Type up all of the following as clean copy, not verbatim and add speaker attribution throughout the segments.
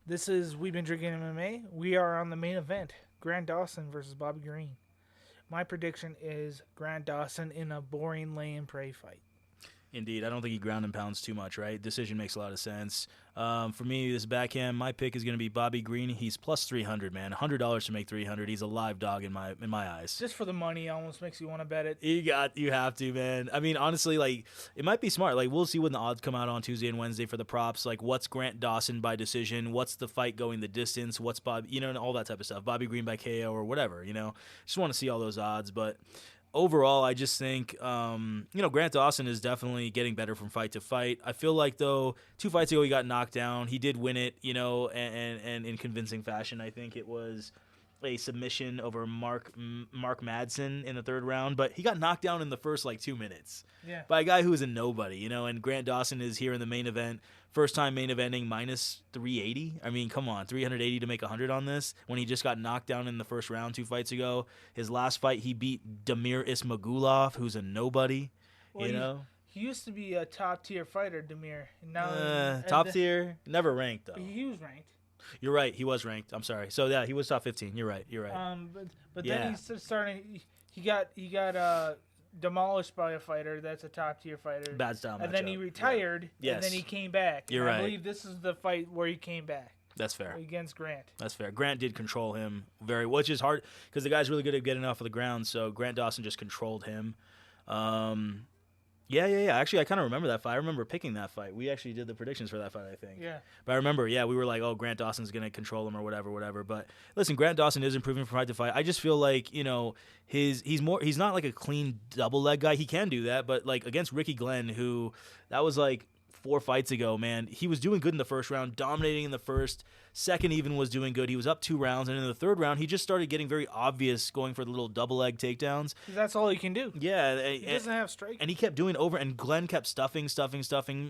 Speaker 1: This is We've Been Drinking MMA. We are on the main event, Grant Dawson versus Bobby Green. My prediction is Grant Dawson in a boring lay and pray fight.
Speaker 2: Indeed. I don't think he ground and pounds too much, right? Decision makes a lot of sense. For me, this backhand, my pick is going to be Bobby Green. He's plus 300, man. $100 to make 300. He's a live dog in my eyes.
Speaker 1: Just for the money, almost makes you want to bet it.
Speaker 2: You have to, man. I mean, honestly, like, it might be smart. Like, we'll see when the odds come out on Tuesday and Wednesday for the props. Like, what's Grant Dawson by decision? What's the fight going the distance? What's Bobby, and all that type of stuff. Bobby Green by KO or whatever, Just want to see all those odds, but overall, I just think, Grant Dawson is definitely getting better from fight to fight. I feel like, though, 2 fights ago he got knocked down. He did win it, and in convincing fashion. I think it was a submission over Mark Madsen in the 3rd round, but he got knocked down in the first, 2 minutes by a guy who was a nobody, and Grant Dawson is here in the main event. First time main eventing minus 380. I mean, come on, 380 to make 100 on this when he just got knocked down in the first round 2 fights ago. His last fight, he beat Damir Ismagulov, who's a nobody,
Speaker 1: Well, He used to be a top-tier fighter, Damir. Now
Speaker 2: top tier, never ranked, though.
Speaker 1: He was ranked.
Speaker 2: You're right, he was ranked. I'm sorry. So, yeah, he was top 15. You're right.
Speaker 1: But then he's starting. He got demolished by a fighter that's a top-tier fighter.
Speaker 2: Bad style matchup.
Speaker 1: And then he retired, and then he came back.
Speaker 2: You're right.
Speaker 1: I believe this is the fight where he came back.
Speaker 2: That's fair.
Speaker 1: Against Grant.
Speaker 2: That's fair. Grant did control him which is hard because the guy's really good at getting off of the ground, so Grant Dawson just controlled him. Yeah. Actually, I kind of remember that fight. I remember picking that fight. We actually did the predictions for that fight, I think.
Speaker 1: Yeah.
Speaker 2: But I remember, we were like, oh, Grant Dawson's going to control him or whatever. But listen, Grant Dawson is improving from fight to fight. I just feel like, he's not like a clean double leg guy. He can do that, but like against Ricky Glenn, who that was like 4 fights ago, man, he was doing good in the first round, dominating in the first. Second even was doing good. He was up 2 rounds, and in the 3rd round, he just started getting very obvious going for the little double leg takedowns.
Speaker 1: That's all he can do.
Speaker 2: Yeah.
Speaker 1: He doesn't have strike.
Speaker 2: And he kept doing over, and Glenn kept stuffing,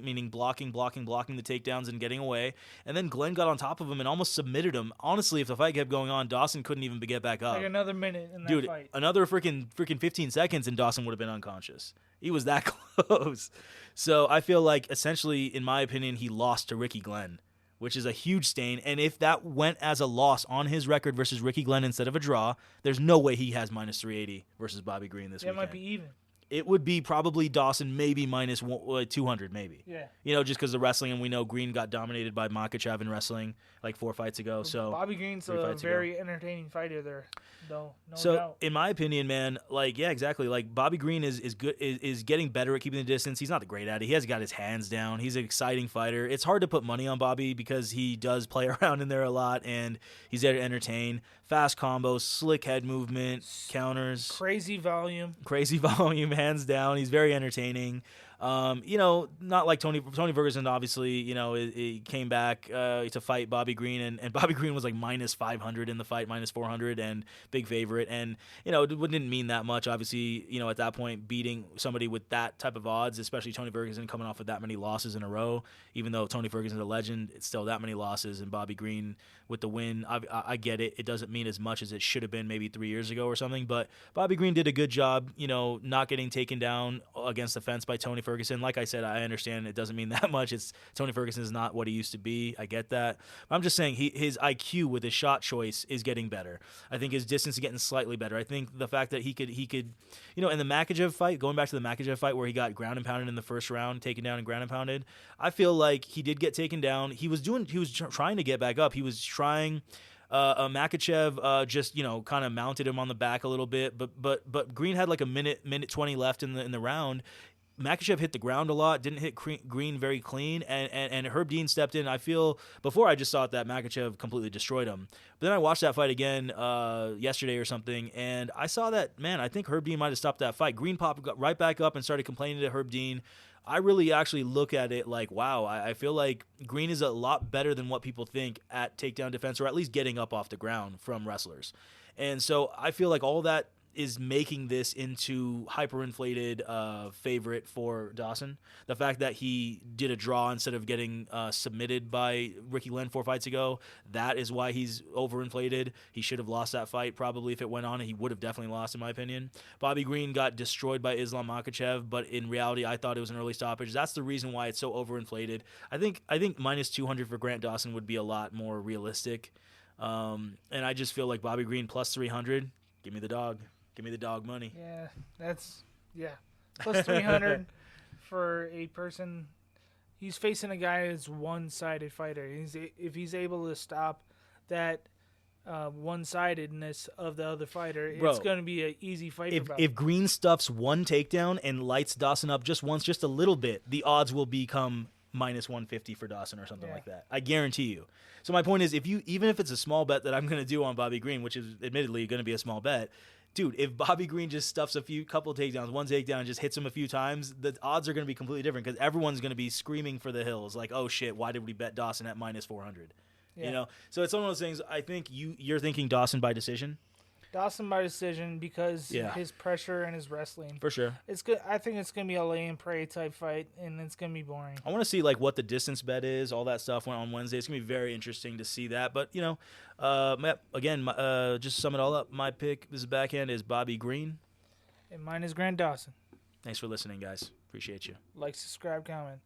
Speaker 2: meaning blocking the takedowns and getting away. And then Glenn got on top of him and almost submitted him. Honestly, if the fight kept going on, Dawson couldn't even get back up.
Speaker 1: Like another minute in that
Speaker 2: Dude,
Speaker 1: fight.
Speaker 2: Another freaking 15 seconds, and Dawson would have been unconscious. He was that close. So I feel like, essentially, in my opinion, he lost to Ricky Glenn, which is a huge stain. And if that went as a loss on his record versus Ricky Glenn instead of a draw, there's no way he has minus 380 versus Bobby Green this weekend.
Speaker 1: It might be even.
Speaker 2: It would be probably Dawson, maybe minus 200, maybe.
Speaker 1: Yeah.
Speaker 2: Just because of wrestling, and we know Green got dominated by Makhachev in wrestling like 4 fights ago. So
Speaker 1: Bobby Green's a very entertaining fighter there, though.
Speaker 2: No
Speaker 1: doubt.
Speaker 2: In my opinion, man, exactly. Like, Bobby Green is good, is getting better at keeping the distance. He's not great at it. He has got his hands down. He's an exciting fighter. It's hard to put money on Bobby because he does play around in there a lot, and he's there to entertain. Fast combos, slick head movement, counters.
Speaker 1: Crazy volume,
Speaker 2: hands down. He's very entertaining. Not like Tony Ferguson, obviously, he came back to fight Bobby Green, and Bobby Green was like minus 500 in the fight, minus 400, and big favorite. And, it didn't mean that much, obviously, at that point, beating somebody with that type of odds, especially Tony Ferguson coming off with that many losses in a row. Even though Tony Ferguson's a legend, it's still that many losses, and Bobby Green with the win, I get it. It doesn't mean as much as it should have been maybe 3 years ago or something, but Bobby Green did a good job, not getting taken down against the fence by Tony Ferguson. Like I said, I understand it doesn't mean that much. Tony Ferguson is not what he used to be. I get that. I'm just saying his IQ with his shot choice is getting better. I think his distance is getting slightly better. I think the fact that he could, in the Makhachev fight, going back to the Makhachev fight where he got ground and pounded in the first round, taken down and ground and pounded, I feel like he did get taken down. He was trying to get back up. He was trying. Makhachev just kind of mounted him on the back a little bit, but Green had like a minute 20 left in the round. Makhachev hit the ground a lot, didn't hit Green very clean, and Herb Dean stepped in. I feel, before I just thought that Makhachev completely destroyed him. But then I watched that fight again yesterday or something, and I saw that, man, I think Herb Dean might have stopped that fight. Green got right back up and started complaining to Herb Dean. I really actually look at it like, wow, I feel like Green is a lot better than what people think at takedown defense, or at least getting up off the ground from wrestlers. And so I feel like all that is making this into hyperinflated favorite for Dawson. The fact that he did a draw instead of getting submitted by Ricky Len 4 fights ago, that is why he's overinflated. He should have lost that fight probably if it went on. He would have definitely lost, in my opinion. Bobby Green got destroyed by Islam Makhachev, but in reality, I thought it was an early stoppage. That's the reason why it's so overinflated. I think minus 200 for Grant Dawson would be a lot more realistic. And I just feel like Bobby Green plus 300. Give me the dog. Give me the dog money.
Speaker 1: Yeah, plus 300 for a person. He's facing a guy that's one-sided fighter. If he's able to stop that one-sidedness of the other fighter,
Speaker 2: Bro,
Speaker 1: it's going to be an easy fight.
Speaker 2: If Green stuffs one takedown and lights Dawson up just once, just a little bit, the odds will become minus 150 for Dawson or something like that. I guarantee you. So my point is, even if it's a small bet that I'm going to do on Bobby Green, which is admittedly going to be a small bet, dude, if Bobby Green just stuffs couple takedowns, one takedown, just hits him a few times, the odds are going to be completely different because everyone's going to be screaming for the hills, like, oh shit, why did we bet Dawson at minus 400? Yeah. You know, so it's one of those things. I think you're thinking Dawson by decision.
Speaker 1: Dawson by decision because his pressure and his wrestling.
Speaker 2: For sure.
Speaker 1: It's good. I think it's going to be a lay and pray type fight, and it's going to be boring.
Speaker 2: I want to see like what the distance bet is, all that stuff on Wednesday. It's going to be very interesting to see that. But, you know, again, just to sum it all up, my pick, this backhand, is Bobby Green.
Speaker 1: And mine is Grant Dawson.
Speaker 2: Thanks for listening, guys. Appreciate you.
Speaker 1: Like, subscribe, comment.